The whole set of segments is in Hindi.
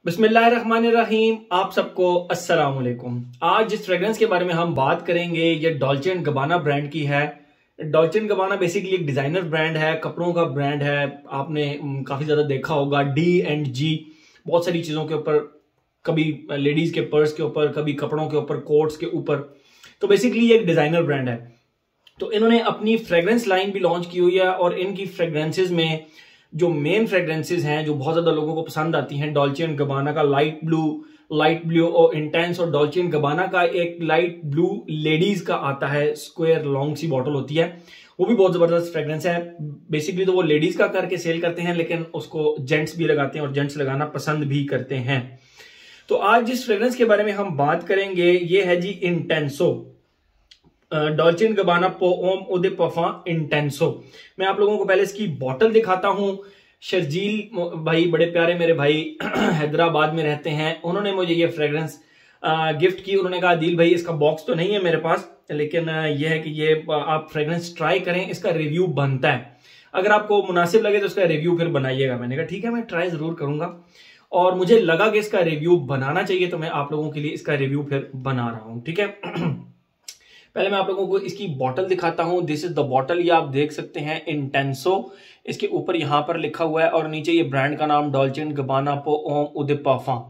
बिस्मिल्लाहिर्रहमानिर्रहीम। आप सबको अस्सलाम वालेकुम। आज जिस फ्रेग्रेंस के बारे में हम बात करेंगे ये डॉल्चे एंड गबाना ब्रांड की है। डॉल्चे एंड गबाना बेसिकली एक डिजाइनर ब्रांड है, कपड़ों का ब्रांड है। आपने काफी ज्यादा देखा होगा D&G बहुत सारी चीजों के ऊपर, कभी लेडीज के पर्स के ऊपर, कभी कपड़ों के ऊपर, कोट्स के ऊपर। तो बेसिकली ये एक डिजाइनर ब्रांड है। तो इन्होंने अपनी फ्रेग्रेंस लाइन भी लॉन्च की हुई है और इनकी फ्रेग्रेंसेज में जो मेन फ्रेग्रेंसेज हैं जो बहुत ज्यादा लोगों को पसंद आती हैं, डॉल्चे एंड गबाना का लाइट ब्लू और इंटेंस, और डॉल्चे एंड गबाना का एक लाइट ब्लू लेडीज का आता है, स्क्वायर लॉन्ग सी बॉटल होती है, वो भी बहुत जबरदस्त फ्रेग्रेंस है। बेसिकली तो वो लेडीज का करके सेल करते हैं, लेकिन उसको जेंट्स भी लगाते हैं और जेंट्स लगाना पसंद भी करते हैं। तो आज जिस फ्रेग्रेंस के बारे में हम बात करेंगे ये है जी इंटेंसो, Dolce and गबाना pome O they perfume इंटेंसो। मैं आप लोगों को पहले इसकी बॉटल दिखाता हूं। शर्जील भाई, बड़े प्यारे मेरे भाई, हैदराबाद में रहते हैं, उन्होंने मुझे ये फ्रेग्रेंस गिफ्ट की। उन्होंने कहा दिल भाई इसका बॉक्स तो नहीं है मेरे पास, लेकिन यह है कि ये आप फ्रेग्रेंस ट्राई करें, इसका रिव्यू बनता है, अगर आपको मुनासिब लगे तो इसका रिव्यू फिर बनाइएगा। मैंने कहा ठीक है, मैं ट्राई जरूर करूंगा, और मुझे लगा कि इसका रिव्यू बनाना चाहिए, तो मैं आप लोगों के लिए इसका रिव्यू फिर बना रहा हूं। ठीक है, पहले मैं आप लोगों को इसकी बॉटल दिखाता हूं। दिस इज द बॉटल, ये आप देख सकते हैं इंटेंसो, इसके ऊपर यहां पर लिखा हुआ है, और नीचे ये ब्रांड का नाम Dolce and गबाना pome O they perfume.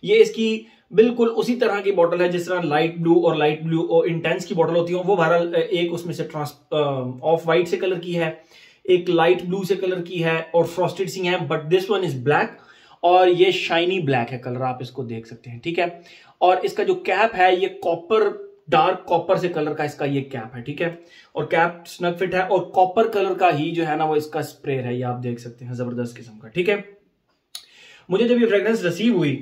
ये इसकी बिल्कुल उसी तरह की बॉटल है जिस तरह लाइट ब्लू और इंटेंस की बॉटल होती है। वो बहरहाल एक उसमें से ऑफ वाइट से कलर की है, एक लाइट ब्लू से कलर की है और फ्रॉस्टेड सी है, but this one is black, और ये शाइनी ब्लैक है कलर, आप इसको देख सकते हैं। ठीक है, और इसका जो कैप है ये कॉपर, डार्क कॉपर से कलर का इसका ये कैप है। ठीक है, और कैप स्नग फिट है, और कॉपर कलर का ही जो है ना वो इसका स्प्रे है, ये आप देख सकते हैं, जबरदस्त किस्म का। ठीक है, मुझे जब ये फ्रेग्रेंस रिसीव हुई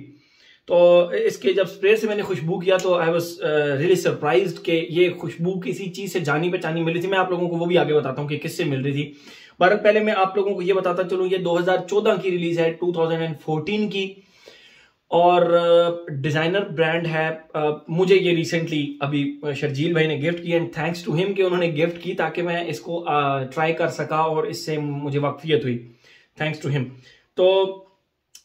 तो इसके जब स्प्रे से मैंने खुशबू किया तो आई वाज रियली सरप्राइज्ड कि ये खुशबू किसी चीज से जानी पहचानी मिली थी। मैं आप लोगों को वो भी आगे बताता हूँ कि किससे मिल रही थी। बहरहाल पहले मैं आप लोगों को ये बताता चलूं, ये 2014 की रिलीज है, 2014 की, और डिजाइनर ब्रांड है। मुझे ये रिसेंटली अभी शर्जील भाई ने गिफ्ट की, एंड थैंक्स टू हिम कि उन्होंने गिफ्ट की ताकि मैं इसको ट्राई कर सका और इससे मुझे वाकफियत हुई, थैंक्स टू हिम। तो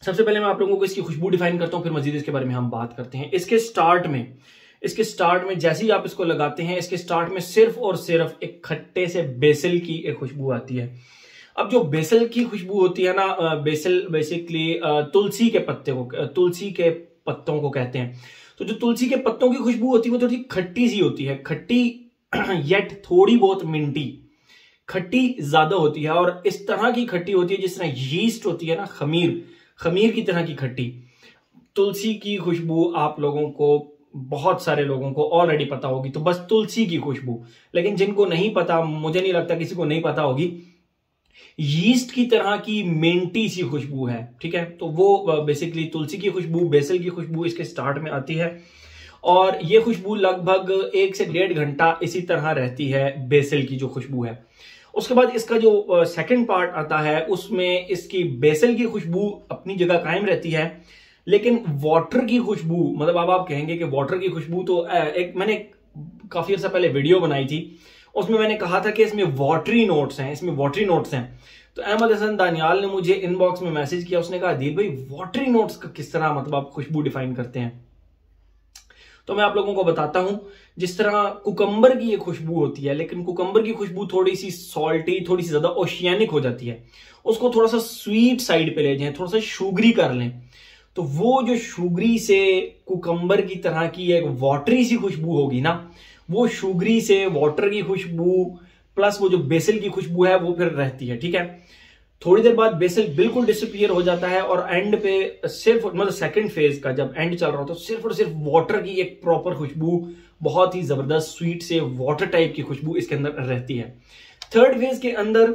सबसे पहले मैं आप लोगों को इसकी खुशबू डिफाइन करता हूं, फिर मजीद इसके बारे में हम बात करते हैं। इसके स्टार्ट में जैसे ही आप इसको लगाते हैं, इसके स्टार्ट में सिर्फ और सिर्फ एक खट्टे से बेसिल की एक खुशबू आती है। अब जो बेसल की खुशबू होती है ना, बेसल बेसिकली तुलसी के पत्तों को कहते हैं। तो जो तुलसी के पत्तों की खुशबू होती है वो थोड़ी खट्टी सी होती है, खट्टी येट थोड़ी बहुत मिंटी, खट्टी ज्यादा होती है, और इस तरह की खट्टी होती है जिस तरह यीस्ट होती है ना, खमीर की तरह की खट्टी। तुलसी की खुशबू आप लोगों को, बहुत सारे लोगों को ऑलरेडी पता होगी, तो बस तुलसी की खुशबू। लेकिन जिनको नहीं पता, मुझे नहीं लगता किसी को नहीं पता होगी, यीस्ट की तरह की मिंटी सी खुशबू है। ठीक है, तो वो बेसिकली तुलसी की खुशबू, बेसल की खुशबू इसके स्टार्ट में आती है, और ये खुशबू लगभग 1 से 1.5 घंटा इसी तरह रहती है, बेसल की जो खुशबू है। उसके बाद इसका जो सेकंड पार्ट आता है उसमें इसकी बेसल की खुशबू अपनी जगह कायम रहती है, लेकिन वाटर की खुशबू, मतलब अब आप कहेंगे कि वाटर की खुशबू, तो मैंने काफी अर्सा पहले वीडियो बनाई थी, उसमें मैंने कहा था कि इसमें वाटरी नोट्स हैं। तो अहमद हसन दानियाल ने मुझे इनबॉक्स में मैसेज किया, उसने कहा दिल भाई वाटरी नोट्स का किस तरह, मतलब आप खुशबू डिफाइन करते हैं। तो मैं आप लोगों को बताता हूं, जिस तरह कुकम्बर की ये खुशबू होती है, लेकिन कुकम्बर की खुशबू थोड़ी सी सॉल्टी, थोड़ी सी ज्यादा ओशियानिक हो जाती है, उसको थोड़ा सा स्वीट साइड पे ले जाएं, थोड़ा सा शुगरी कर लें, तो वो जो शुगरी से कुकम्बर की तरह की एक वाटरी सी खुशबू होगी ना, वो शुगरी से वाटर की खुशबू प्लस वो जो बेसल की खुशबू है वो फिर रहती है। ठीक है, थोड़ी देर बाद बेसल बिल्कुल डिसअपीयर हो जाता है, और एंड पे सिर्फ, मतलब सेकंड फेज का जब एंड चल रहा हो तो सिर्फ और सिर्फ वाटर की एक प्रॉपर खुशबू, बहुत ही जबरदस्त स्वीट से वाटर टाइप की खुशबू इसके अंदर रहती है। थर्ड फेज के अंदर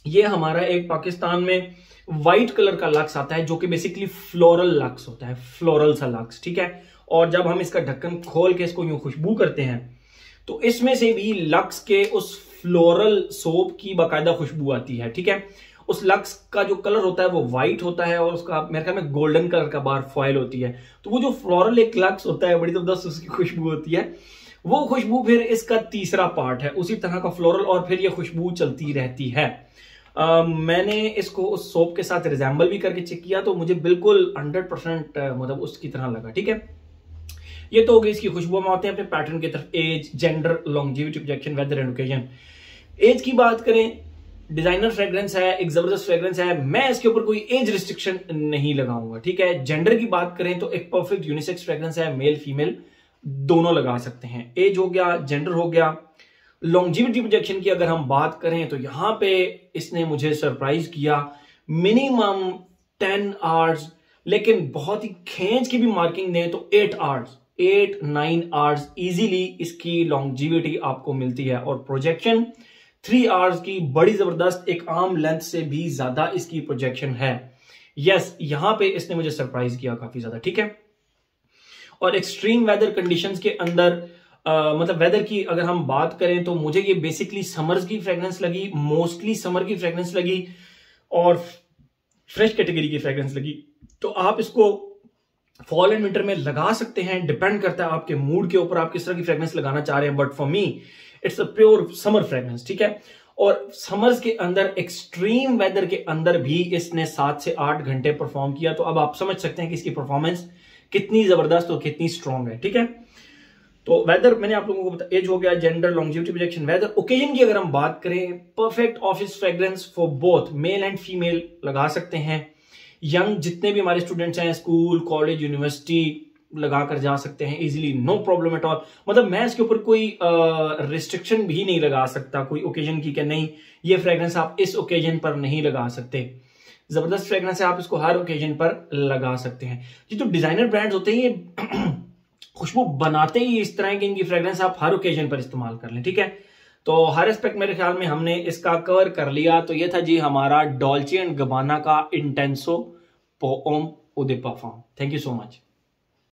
ये हमारा एक पाकिस्तान में व्हाइट कलर का लक्स आता है, जो कि बेसिकली फ्लोरल लक्स होता है, फ्लोरल सा लक्स। ठीक है, और जब हम इसका ढक्कन खोल के इसको यूं खुशबू करते हैं तो इसमें से भी लक्स के उस फ्लोरल सोप की बाकायदा खुशबू आती है। ठीक है, उस लक्स का जो कलर होता है वो व्हाइट होता है, और उसका मेरे ख्याल में गोल्डन कलर का बाहर फॉयल होती है। तो वो जो फ्लोरल एक लक्स होता है, बड़ी जबरदस्त उसकी खुशबू होती है। वो खुशबू फिर इसका तीसरा पार्ट है, उसी तरह का फ्लोरल, और फिर ये खुशबू चलती रहती है। मैंने इसको उस सोप के साथ रिजेंबल भी करके चेक किया तो मुझे बिल्कुल 100% मतलब उसकी तरह लगा। ठीक है, ये तो हो गई इसकी खुशबू। हम आते हैं अपने पैटर्न की तरफ। Age, gender, longevity, projection, weather and occasion. Age की बात करें, डिजाइनर फ्रेग्रेंस है, एक जबरदस्त फ्रेग्रेंस है, मैं इसके ऊपर कोई एज रिस्ट्रिक्शन नहीं लगाऊंगा। ठीक है, जेंडर की बात करें तो एक परफेक्ट यूनिसेक्स फ्रेग्रेंस है, मेल फीमेल दोनों लगा सकते हैं। एज हो गया, जेंडर हो गया। लॉन्जेविटी प्रोजेक्शन की अगर हम बात करें तो यहां पे इसने मुझे सरप्राइज किया। मिनिमम 10 आवर्स, लेकिन बहुत ही खींच की भी मार्किंग दें तो 8 आवर्स, 8-9 आवर्स इजीली इसकी लॉन्जेविटी आपको मिलती है। और प्रोजेक्शन 3 आवर्स की, बड़ी जबरदस्त, एक आर्म लेंथ से भी ज्यादा इसकी प्रोजेक्शन है। यस, यहां पे इसने मुझे सरप्राइज किया काफी ज्यादा। ठीक है, और एक्सट्रीम वेदर कंडीशंस के अंदर मतलब वेदर की अगर हम बात करें तो मुझे ये बेसिकली समर्स की फ्रेग्रेंस लगी, मोस्टली समर की फ्रेग्रेंस लगी और फ्रेश कैटेगरी की फ्रेग्रेंस लगी। तो आप इसको फॉल एंड विंटर में लगा सकते हैं, डिपेंड करता है आपके मूड के ऊपर आप किस तरह की फ्रेग्रेंस लगाना चाह रहे हैं। But for me it's a pure summer fragrance. ठीक है, और समर्स के अंदर, एक्सट्रीम वेदर के अंदर भी इसने 7 से 8 घंटे परफॉर्म किया। तो अब आप समझ सकते हैं कि इसकी परफॉर्मेंस कितनी जबरदस्त और कितनी स्ट्रांग है। ठीक है, तो वेदर मैंने आप लोगों को बता, एज हो गया, gender, longevity, projection, weather. Occasion की अगर हम बात करें, perfect office fragrance for both male and female लगा सकते हैं। यंग जितने भी हमारे स्टूडेंट्स हैं, स्कूल, कॉलेज, यूनिवर्सिटी लगा कर जा सकते हैं easily, no problem at all. मतलब मैं इसके ऊपर कोई रिस्ट्रिक्शन भी नहीं लगा सकता कोई ओकेजन की, कि नहीं ये फ्रेग्रेंस आप इस ओकेजन पर नहीं लगा सकते। जबरदस्त फ्रेग्रेंस है, आप इसको हर ओकेजन पर लगा सकते हैं। ये तो डिजाइनर ब्रांड्स होते हैं, ये खुशबू बनाते ही इस तरह की इनकी फ्रेग्रेंस आप हर ओकेजन पर इस्तेमाल कर लें। ठीक है, तो हर एस्पेक्ट मेरे ख्याल में हमने इसका कवर कर लिया। तो ये था जी हमारा डॉल्चे एंड गबाना का इंटेंसो पोम उदे perfume. Thank you so much.